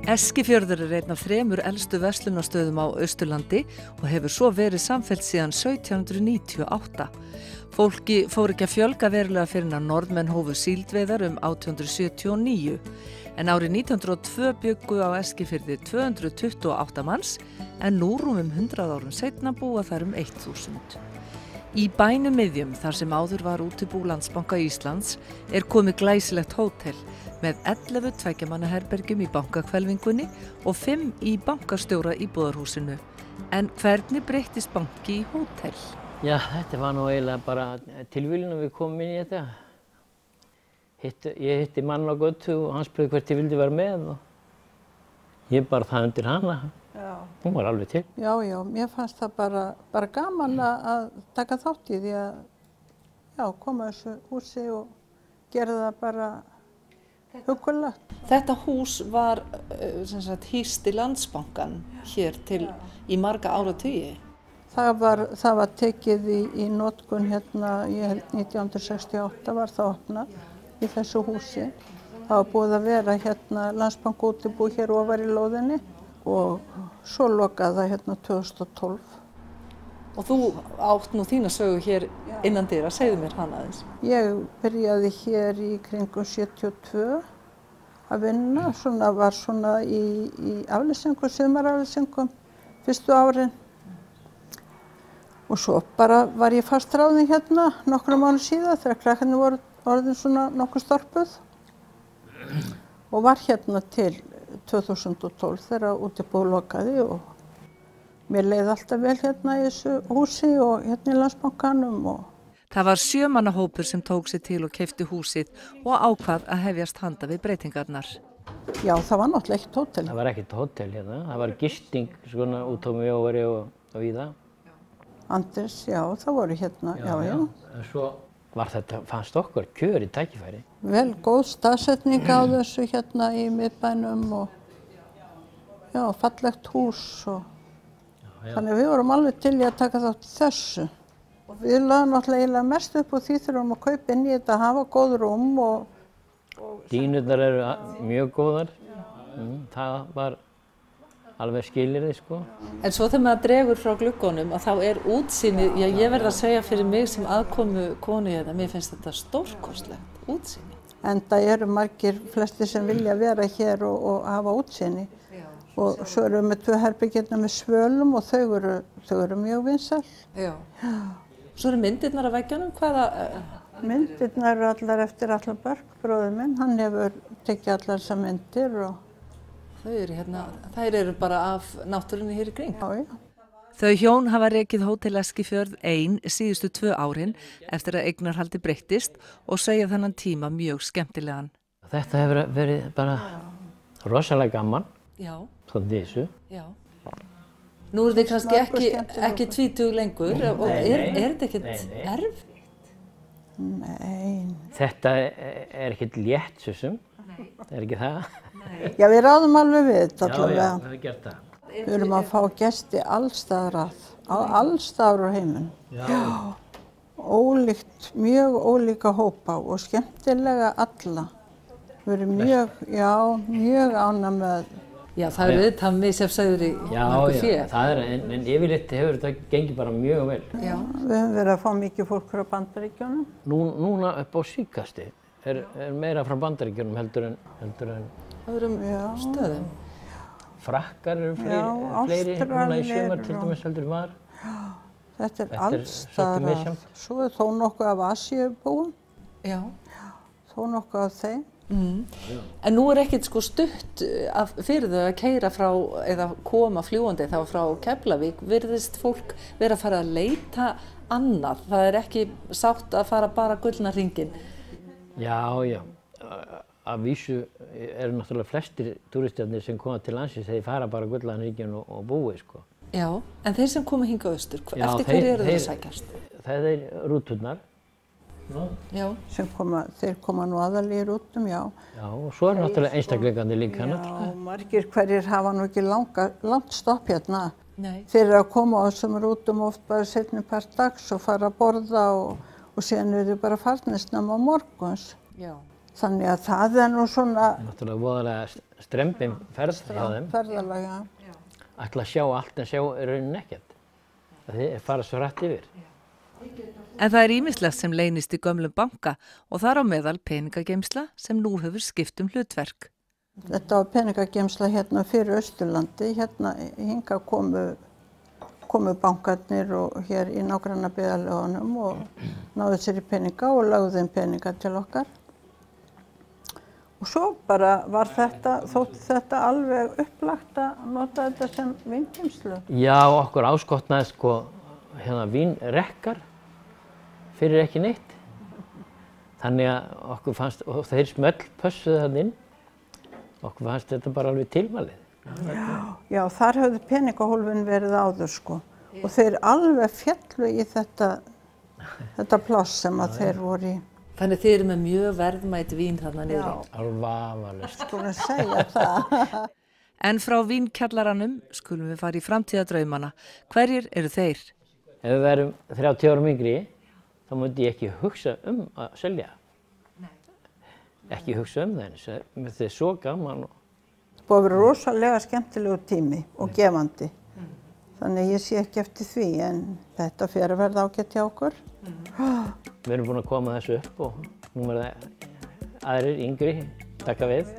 Eskifjörður er einn af 3 elstu verslunarstöðum á Austurlandi og hefur svo verið samfellt síðan 1798. Fólki fór ekki að fjölga verulega fyrir að Norðmenn hófu síldveiðar 1879, en árið 1902 bjuggu á Eskifirði 228 manns, en nú rúmum 100 árum seinna búa þar 1000. Í bænum miðjum, þar sem áður var útibú Landsbanka Íslands, er komið glæsilegt hótel með 11 tveggjamanna herbergjum í bankahvelfingunni og 5 í bankastjóra íbúðarhúsinu. En hvernig breyttist banki í hótel? Já, þetta var nú eiginlega bara tilviljun að við komum inn í þetta. Ég hitti mann á götu og hann spurði hvert ég vildi vera með og ég bar það undir hana. Já. Hún var alveg til. Já, mér fannst það bara gaman að taka þátt í því að koma að þessu húsi og gera það bara huggulegt. Þetta hús var hýst í Landsbankann hér í marga áratugi. Það var tekið í notkun hérna, 1968 var það opnað í þessu húsi. Það var búið að vera hérna Landsbank útibú hér ofar í lóðinni og svo lokaði það hérna 2012. Og þú átt nú þína sögu hér innan dyra, segðu mér hana aðeins. Ég byrjaði hér í kringum 72 að vinna, var í afleysingum, sumarafleysingum fyrstu árin. Og svo bara var ég fast ráðin hérna nokkrum mánuðum síðar þegar krakkarnir voru orðin nokkuð storpuð og var hérna til 2012 þegar útibúið lokaði og mér leið alltaf vel hérna í þessu húsi og hérna í Landsbankanum. Það var 7 manna hópur sem tók sig til og keypti húsið og ákvað að hefjast handa við breytingarnar. Já, það var náttúrulega ekkert hótel. Það var ekkert hótel hérna, það var gisting svona út á Mjóari og víða. Andris, já, það voru hérna, já. En svo var þetta, fannst okkur kjör í tækifæri. Vel góð staðsetning á þessu hérna í miðbænum og fallegt hús og þannig að við vorum alveg til í að taka þátt í þessu. Og við lögum náttúrulega mest upp og því þurfum að kaupa inn í þetta, hafa góð rúm og Dýnurnar eru mjög góðar, það var alveg skilyrði sko. En svo þegar maður dregur frá gluggunum að þá er útsýni, ég verð að segja fyrir mig sem aðkomu konu hérna, mér finnst þetta stórkostlegt útsýni. Enda eru margir flestir sem vilja vera hér og hafa útsýni. Og svo erum við með 2 herbergjurnar með svölum og þau eru mjög vinsæl. Já. Svo eru myndirnar af veggjunum, hvaða? Myndirnar eru allar eftir Atla Börk, bróðir minn. Hann hefur tekið allar þessar myndir og þær eru bara af náttúrunni hér í kring. Já. Þau hjón hafa rekið Hótel Eskifjörð ein síðustu 2 árin eftir að eignarhaldi breyttist og segja þennan tíma mjög skemmtilegan. Þetta hefur verið bara rosalega gaman. Já. Svona þessu. Já. Nú þið kannski ekki 20 lengur og er þetta ekkert erfitt? Nei. Þetta er ekkert létt svissum, er ekki það? Já, við ráðum alveg við þetta allavega. Já, við hefum gert það. Við erum að fá gesti allstaðar allstaðar á heiminum. Já. Ólíkt, mjög ólíka hópa og skemmtilega alla. Við erum mjög ánægð með. Já, það er auðvitað misjafnsæður í mörgu fé. Já, það en yfirleitt hefur þetta gengið bara mjög vel. Já, við höfum verið að fá mikið fólk frá Bandaríkjunum. Núna upp á síðkasti er meira frá Bandaríkjunum heldur en öðrum stöðum. Frakkar eru fleiri núna í sumar til dæmis heldur var. Þetta er allstaðar. Svo er þó nokkuð af Asíubúum. Já. Þó nokkuð af þeim. En nú er ekkert stutt fyrir þau að keyra frá eða koma fljúgandi þá frá Keflavík. Virðist fólk vera að fara að leita annað? Það er ekki sátt að fara bara gullna hringinn? Já. Að vísu eru náttúrulega flestir túristarnir sem koma til landsins, þeir fara bara gullna hringinn og búi sko. Já, en þeir sem koma hingað austur, eftir hverju eru þeir að sækjast? Það er rúturnar. Já. Þeir koma nú aðallega í rútum, já. Já, og svo er náttúrulega einstaklingandi líka. Já, margir hverjir hafa nú ekki langt stopp hérna. Nei. Þeir eru að koma á þessum rútum oft bara seinni part dags og fara að borða og síðan eru þau bara farnir snemma á morguns. Já. Þannig að það er nú svona Náttúrulega voðalega strembin ferð hjá þeim. ferðalega. Ætla að sjá allt en sjá í rauninni ekkert. Það fara svo hratt yfir. En það er ýmislegt sem leynist í gömlum banka og þar á meðal peningageymsla sem nú hefur skipt hlutverk. Þetta var peningageymsla hérna fyrir Austurlandi. Hérna hinga komu bankarnir og hér í nágrannabyggðarlögunum og náðu sér í peninga og lögðu inn peninga til okkar. Og svo bara var þótti þetta alveg upplagt að nota þetta sem víngeymslu. Já, okkur áskotnaði sko vínrekkar fyrir ekki neitt. Þannig að okkur fannst, og þeir smöllpössuðu þarna inn, okkur fannst þetta bara alveg tilvalið. Já, þar höfðu peningahólfin verið áður sko. Og þeir alveg fjallu í þetta pláss sem að þeir voru í. Þannig þið eru með mjög verðmæt vín þarna niðri. Alveg vafalaust. Skulum segja það. En frá vínkjallaranum skulum við fara í framtíðardraumana. Hverjir eru þeir? Ef við værum 30 árum yngri, þá myndi ég ekki hugsa að selja. Ekki hugsa það, þetta er svo gaman. Það búið að vera rosalega skemmtilegu tími og gefandi. Þannig ég sé ekki eftir því, en þetta fer að verða ágætt hjá okkur. Við erum búin að koma þessu upp og nú verða aðrir yngri taka við.